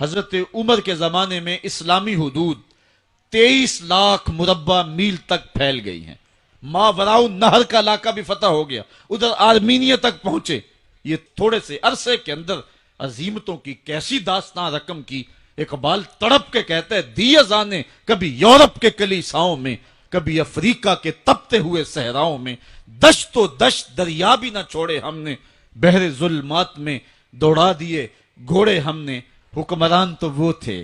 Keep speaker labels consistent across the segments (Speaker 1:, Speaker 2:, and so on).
Speaker 1: حضرت عمر کے زمانے میں اسلامی حدود 23 لاکھ مربع میل تک پھیل گئی ہیں. ماوراء نہر کا علاقہ بھی فتح ہو گیا, ادھر آرمینیا تک پہنچے. یہ تھوڑے سے عرصے کے اندر عظیمتوں کی کیسی داستان رقم کی. اقبال تڑپ کے کہتے ہیں, دی ازانے کبھی یورپ کے کلیساؤں میں, کبھی افریقہ کے تپتے ہوئے صحراؤں میں, دشت و دشت دریا بھی نہ چھوڑے ہم نے, بحر ظلمات میں دوڑا دیے گھوڑے ہم نے. حکمران تو وہ تھے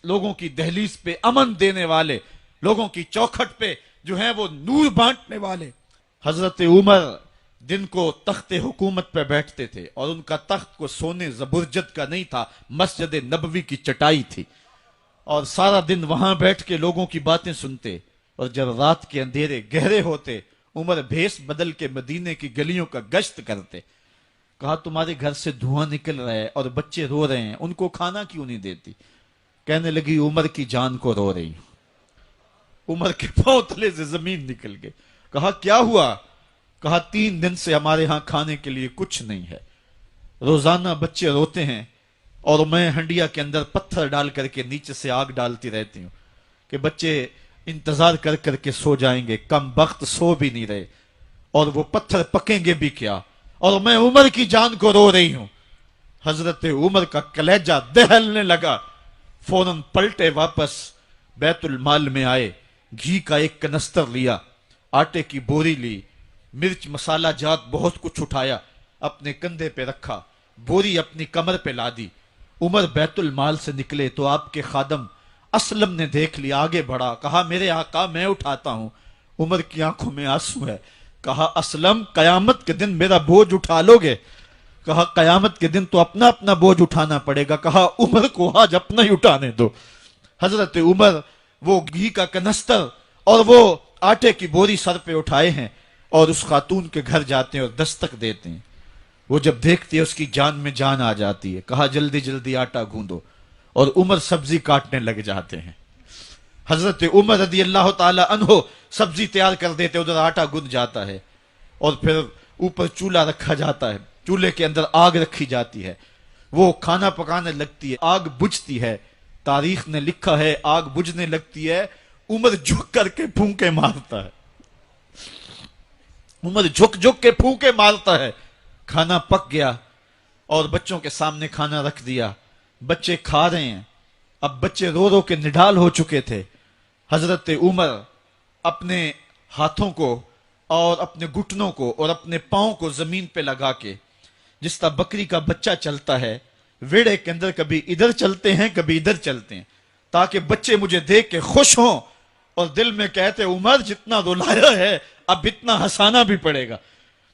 Speaker 1: لوگوں کی دہلیز پہ امن دینے والے, لوگوں کی چوکھٹ پہ جو ہیں وہ نور بانٹنے والے. حضرت عمر دن کو تخت حکومت پہ بیٹھتے تھے, اور ان کا تخت کو سونے زبرجد کا نہیں تھا, مسجد نبوی کی چٹائی تھی, اور سارا دن وہاں بیٹھ کے لوگوں کی باتیں سنتے. اور جب رات کے اندھیرے گہرے ہوتے, عمر بھیس بدل کے مدینے کی گلیوں کا گشت کرتے. کہا تمہارے گھر سے دھواں نکل رہا ہے اور بچے رو رہے ہیں, ان کو کھانا کیوں نہیں دیتی؟ کہنے لگی عمر کی جان کو رو رہی ہوں. عمر کے پاؤں تلے سے زمین نکل گئے. کہا کیا ہوا؟ کہا 3 دن سے ہمارے ہاں کھانے کے لیے کچھ نہیں ہے, روزانہ بچے روتے ہیں, اور میں ہنڈیا کے اندر پتھر ڈال کر کے نیچے سے آگ ڈالتی رہتی ہوں کہ بچے انتظار کر کر کے سو جائیں گے. کم بخت سو بھی نہیں رہے, اور وہ پتھر پکیں گے بھی کیا, اور میں عمر کی جان کو رو رہی ہوں. حضرت عمر کا کلیجہ دہلنے لگا. فوراً پلٹے واپس, بیت المال میں آئے, گھی کا ایک کنستر لیا, آٹے کی بوری لی, مرچ مسالہ جات بہت کچھ اٹھایا, اپنے کندھے پہ رکھا, بوری اپنی کمر پہ لا دی. عمر بیت المال سے نکلے تو آپ کے خادم اسلم نے دیکھ لیا, آگے بڑھا, کہا میرے آقا میں اٹھاتا ہوں. عمر کی آنکھوں میں آنسو ہے. کہا اسلم قیامت کے دن میرا بوجھ اٹھا لو گے؟ کہا قیامت کے دن تو اپنا اپنا بوجھ اٹھانا پڑے گا. کہا عمر کو آج اپنا ہی اٹھانے دو. حضرت عمر وہ گھی کا کنستر اور وہ آٹے کی بوری سر پہ اٹھائے ہیں, اور اس خاتون کے گھر جاتے ہیں اور دستک دیتے ہیں. وہ جب دیکھتی ہے اس کی جان میں جان آ جاتی ہے. کہا جلدی جلدی آٹا گوندو, اور عمر سبزی کاٹنے لگ جاتے ہیں. حضرت عمر رضی اللہ تعالی عنہ سبزی تیار کر دیتے, ادھر آٹا گند جاتا ہے, اور پھر اوپر چولہا رکھا جاتا ہے, چولہے کے اندر آگ رکھی جاتی ہے, وہ کھانا پکانے لگتی ہے, آگ بجھتی ہے. تاریخ نے لکھا ہے آگ بجھنے لگتی ہے, عمر جھک کر کے پھونکے مارتا ہے. عمر جھک جھک کے پھونکے مارتا ہے. کھانا پک گیا اور بچوں کے سامنے کھانا رکھ دیا, بچے کھا رہے ہیں. اب بچے رو رو کے نڈال ہو چکے تھے. حضرت عمر اپنے ہاتھوں کو اور اپنے گھٹنوں کو اور اپنے پاؤں کو زمین پہ لگا کے, جس طرح بکری کا بچہ چلتا ہے, ویڑے کے اندر کبھی ادھر چلتے ہیں کبھی ادھر چلتے ہیں, تاکہ بچے مجھے دیکھ کے خوش ہوں اور دل میں کہتے عمر جتنا رلایا ہے اب اتنا ہنسانا بھی پڑے گا.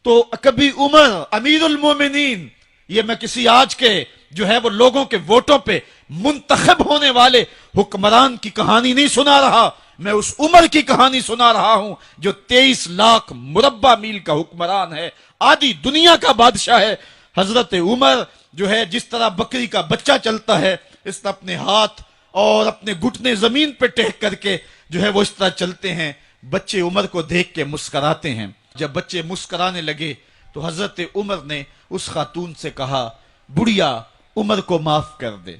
Speaker 1: تو کبھی عمر امیر المومنین, یہ میں کسی آج کے جو ہے وہ لوگوں کے ووٹوں پہ منتخب ہونے والے حکمران کی کہانی نہیں سنا رہا, میں اس عمر کی کہانی سنا رہا ہوں جو 23 لاکھ مربع میل کا حکمران ہے, آدھی دنیا کا بادشاہ ہے. حضرت عمر جو ہے جس طرح بکری کا بچہ چلتا ہے, اس طرح اپنے ہاتھ اور اپنے گھٹنے زمین پہ ٹیک کر کے جو ہے وہ اس طرح چلتے ہیں. بچے عمر کو دیکھ کے مسکراتے ہیں. جب بچے مسکرانے لگے تو حضرت عمر نے اس خاتون سے کہا بڑھیا عمر کو معاف کر دے.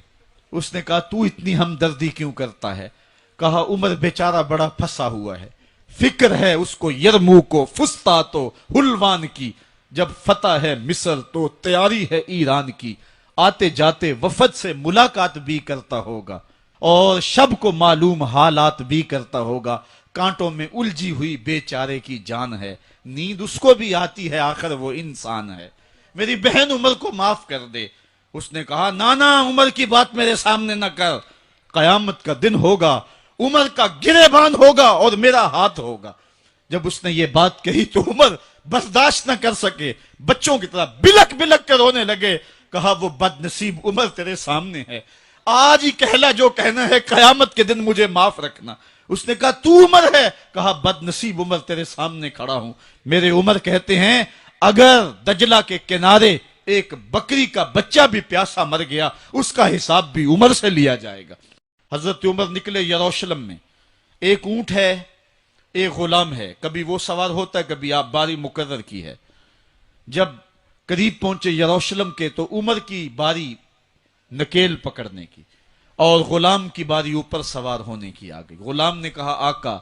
Speaker 1: اس نے کہا تو اتنی ہمدردی کیوں کرتا ہے؟ کہا عمر بیچارہ بڑا پھنسا ہوا ہے, فکر ہے اس کو یرموک و فسطاط و حلوان کی, جب فتح ہے مصر تو تیاری ہے ایران کی, آتے جاتے وفد سے ملاقات بھی کرتا ہوگا اور شب کو معلوم حالات بھی کرتا ہوگا. کانٹوں میں الجھی ہوئی بیچارے کی جان ہے, نیند اس کو بھی آتی ہے, آخر وہ انسان ہے, میری بہن عمر کو معاف کر دے. اس نے کہا نانا عمر کی بات میرے سامنے نہ کر, قیامت کا دن ہوگا, عمر کا گریبان ہوگا اور میرا ہاتھ ہوگا. جب اس نے یہ بات کہی تو عمر برداشت نہ کر سکے, بچوں کی طرح بلک بلک کر رونے لگے. کہا وہ بد نصیب عمر تیرے سامنے ہے, آج ہی کہلا جو کہنا ہے, قیامت کے دن مجھے معاف رکھنا. اس نے کہا تو عمر ہے؟ کہا بد نصیب عمر تیرے سامنے کھڑا ہوں. میرے عمر کہتے ہیں اگر دجلہ کے کنارے ایک بکری کا بچہ بھی پیاسا مر گیا, اس کا حساب بھی عمر سے لیا جائے گا. حضرت عمر نکلے یروشلم میں, ایک اونٹ ہے ایک غلام ہے, کبھی وہ سوار ہوتا ہے کبھی آپ باری مقرر کی ہے. جب قریب پہنچے یروشلم کے تو عمر کی باری نکیل پکڑنے کی. اور غلام کی باری اوپر سوار ہونے کی آ گئی۔ غلام نے کہا آقا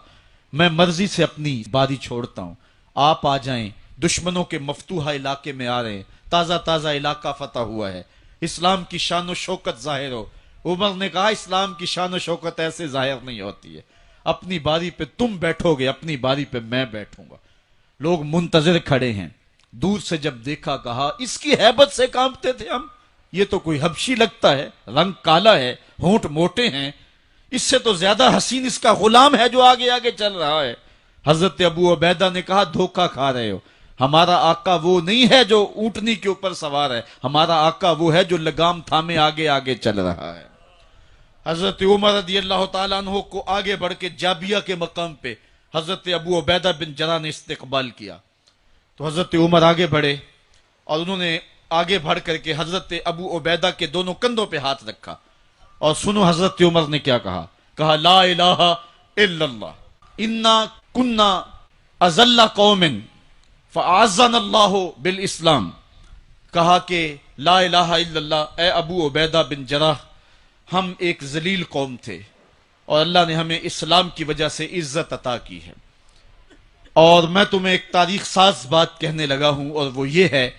Speaker 1: میں مرضی سے اپنی باری چھوڑتا ہوں، آپ آ جائیں، دشمنوں کے مفتوحہ علاقے میں آ رہے ہیں، تازہ تازہ علاقہ فتح ہوا ہے، اسلام کی شان و شوکت ظاہر ہو۔ عمر نے کہا اسلام کی شان و شوکت ایسے ظاہر نہیں ہوتی ہے، اپنی باری پہ تم بیٹھو گے، اپنی باری پہ میں بیٹھوں گا۔ لوگ منتظر کھڑے ہیں، دور سے جب دیکھا کہا اس کی ہیبت سے کانپتے تھے ہم، یہ تو کوئی حبشی لگتا ہے، رنگ کالا ہے، ہونٹ موٹے ہیں، اس سے تو زیادہ حسین اس کا غلام ہے جو آگے آگے چل رہا ہے۔ حضرت ابو عبیدہ نے کہا دھوکہ کھا رہے ہو، ہمارا آقا وہ نہیں ہے جو اونٹنی کے اوپر سوار ہے، ہمارا آقا وہ ہے جو لگام تھامے آگے آگے چل رہا ہے۔ حضرت عمر رضی اللہ تعالیٰ عنہ کو آگے بڑھ کے جابیہ کے مقام پہ حضرت ابو عبیدہ بن جراح نے استقبال کیا، تو حضرت عمر آگے بڑھے اور انہوں نے آگے بڑھ کر کے حضرت ابو عبیدہ کے دونوں کندھوں پہ ہاتھ رکھا، اور سنو حضرت عمر نے کیا کہا لا الہ الا اللہ انا کنا اذل قوم فاعزنا اللہ بالاسلام، کہا کہ لا الہ الا اللہ، اے ابو عبیدہ بن جراح ہم ایک ذلیل قوم تھے اور اللہ نے ہمیں اسلام کی وجہ سے عزت عطا کی ہے، اور میں تمہیں ایک تاریخ ساز بات کہنے لگا ہوں، اور وہ یہ ہے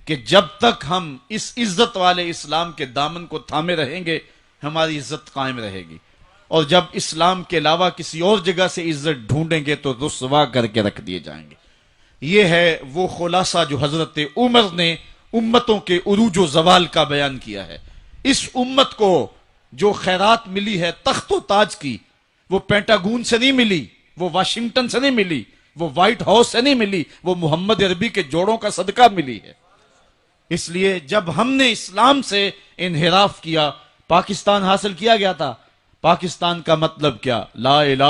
Speaker 1: کہ جب تک ہم اس عزت والے اسلام کے دامن کو تھامے رہیں گے ہماری عزت قائم رہے گی، اور جب اسلام کے علاوہ کسی اور جگہ سے عزت ڈھونڈیں گے تو رسوا کر کے رکھ دیے جائیں گے۔ یہ ہے وہ خلاصہ جو حضرت عمر نے امتوں کے عروج و زوال کا بیان کیا ہے۔ اس امت کو جو خیرات ملی ہے تخت و تاج کی، وہ پینٹاگون سے نہیں ملی، وہ واشنگٹن سے نہیں ملی، وہ وائٹ ہاؤس سے نہیں ملی، وہ محمد عربی کے جوڑوں کا صدقہ ملی ہے۔ اس لیے جب ہم نے اسلام سے انحراف کیا، پاکستان حاصل کیا گیا تھا، پاکستان کا مطلب کیا؟ لا الہ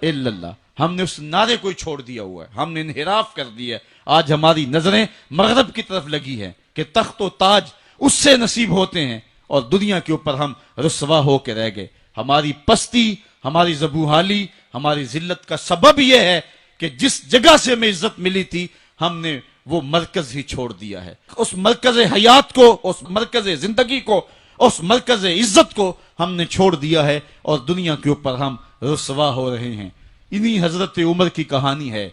Speaker 1: الا اللہ، ہم نے اس نعرے کو چھوڑ دیا ہوا ہے، ہم نے انحراف کر دیا ہے۔ آج ہماری نظریں مغرب کی طرف لگی ہیں کہ تخت و تاج اس سے نصیب ہوتے ہیں، اور دنیا کے اوپر ہم رسوا ہو کے رہ گئے۔ ہماری پستی، ہماری زبوحالی، ہماری ذلت کا سبب یہ ہے کہ جس جگہ سے ہمیں عزت ملی تھی ہم نے وہ مرکز ہی چھوڑ دیا ہے، اس مرکز حیات کو، اس مرکز زندگی کو، اس مرکز عزت کو ہم نے چھوڑ دیا ہے، اور دنیا کے اوپر ہم رسوا ہو رہے ہیں۔ انہی حضرت عمر کی کہانی ہے،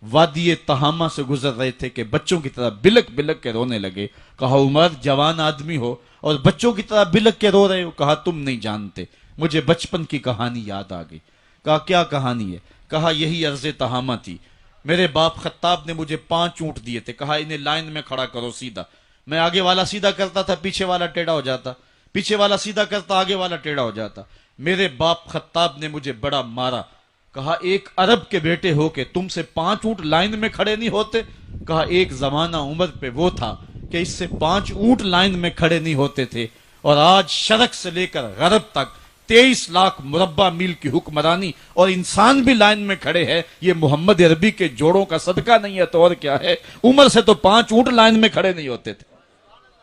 Speaker 1: وادی تہامہ سے گزر رہے تھے کہ بچوں کی طرح بلک بلک کے رونے لگے۔ کہا عمر جوان آدمی ہو اور بچوں کی طرح بلک کے رو رہے ہو؟ کہا تم نہیں جانتے، مجھے بچپن کی کہانی یاد آ گئی۔ کہا کیا کہانی ہے؟ کہا یہی عرض تہامہ تھی، میرے باپ خطاب نے مجھے 5 اونٹ دیے تھے، کہا انہیں لائن میں کھڑا کرو سیدھا، میں آگے والا سیدھا کرتا تھا، پیچھے والا ٹیڑھا ہو جاتا، پیچھے والا سیدھا کرتا، آگے والا ٹیڑھا ہو جاتا۔ میرے باپ خطاب نے مجھے بڑا مارا۔ کہا ایک عرب کے بیٹے ہو کے تم سے 5 اونٹ لائن میں کھڑے نہیں ہوتے؟ کہا ایک زمانہ عمر پہ وہ تھا کہ اس سے 5 اونٹ لائن میں کھڑے نہیں ہوتے تھے، اور آج شرق سے لے کر غرب تک 23 لاکھ مربع میل کی حکمرانی اور انسان بھی لائن میں کھڑے ہیں۔ یہ محمد عربی کے جوڑوں کا صدقہ نہیں ہے تو اور کیا ہے؟ عمر سے تو 5 اونٹ لائن میں کھڑے نہیں ہوتے تھے۔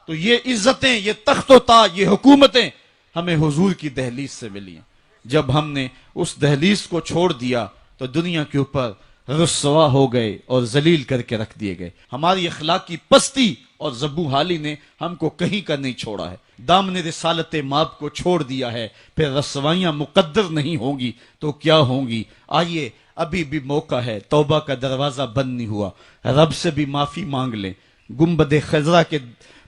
Speaker 1: تو یہ عزتیں، یہ تخت و تاج، یہ حکومتیں ہمیں حضور کی دہلیز سے ملی ہیں۔ جب ہم نے اس دہلیز کو چھوڑ دیا تو دنیا کے اوپر رسوا ہو گئے اور ذلیل کر کے رکھ دیے گئے۔ ہماری اخلاقی پستی اور زبوحالی نے ہم کو کہیں کا نہیں چھوڑا ہے، دامن رسالت ماب کو چھوڑ دیا ہے۔ پھر رسوائیاں مقدر نہیں ہوں گی تو کیا ہوں گی؟ آئیے ابھی بھی موقع ہے، توبہ کا دروازہ بند نہیں ہوا، رب سے بھی معافی مانگ لیں، گنبد خضرا کے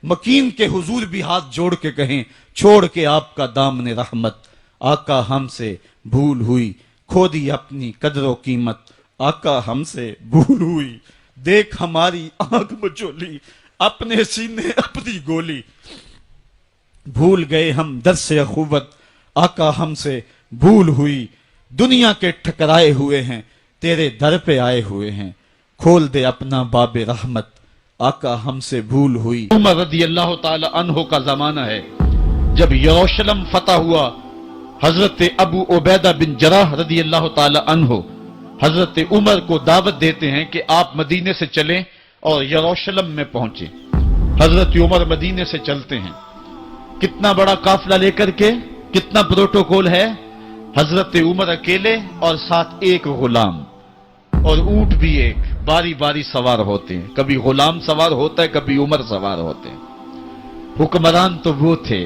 Speaker 1: مکین کے حضور بھی ہاتھ جوڑ کے کہیں چھوڑ کے آپ کا دامن رحمت، آقا ہم سے بھول ہوئی، کھو دی اپنی قدر و قیمت، آقا ہم سے بھول ہوئی، دیکھ ہماری آنکھ مچولی، اپنے سینے اپنی گولی، بھول گئے ہم درس اخوت، آقا ہم سے بھول ہوئی، دنیا کے ٹھکرائے ہوئے ہیں تیرے در پہ آئے ہوئے ہیں، کھول دے اپنا باب رحمت، آقا ہم سے بھول ہوئی۔ عمر رضی اللہ تعالی عنہ کا زمانہ ہے، جب یروشلم فتح ہوا، حضرت ابو عبیدہ بن جراح رضی اللہ تعالی عنہ حضرت عمر کو دعوت دیتے ہیں کہ آپ مدینے سے چلیں اور یروشلم میں پہنچیں۔ حضرت عمر مدینے سے چلتے ہیں، کتنا بڑا قافلہ لے کر کے، کتنا پروٹوکول ہے، حضرت عمر اکیلے اور ساتھ ایک غلام، اور اونٹ بھی ایک، باری باری سوار ہوتے ہیں، کبھی غلام سوار ہوتا ہے، کبھی عمر سوار ہوتے ہیں۔ حکمران تو وہ تھے،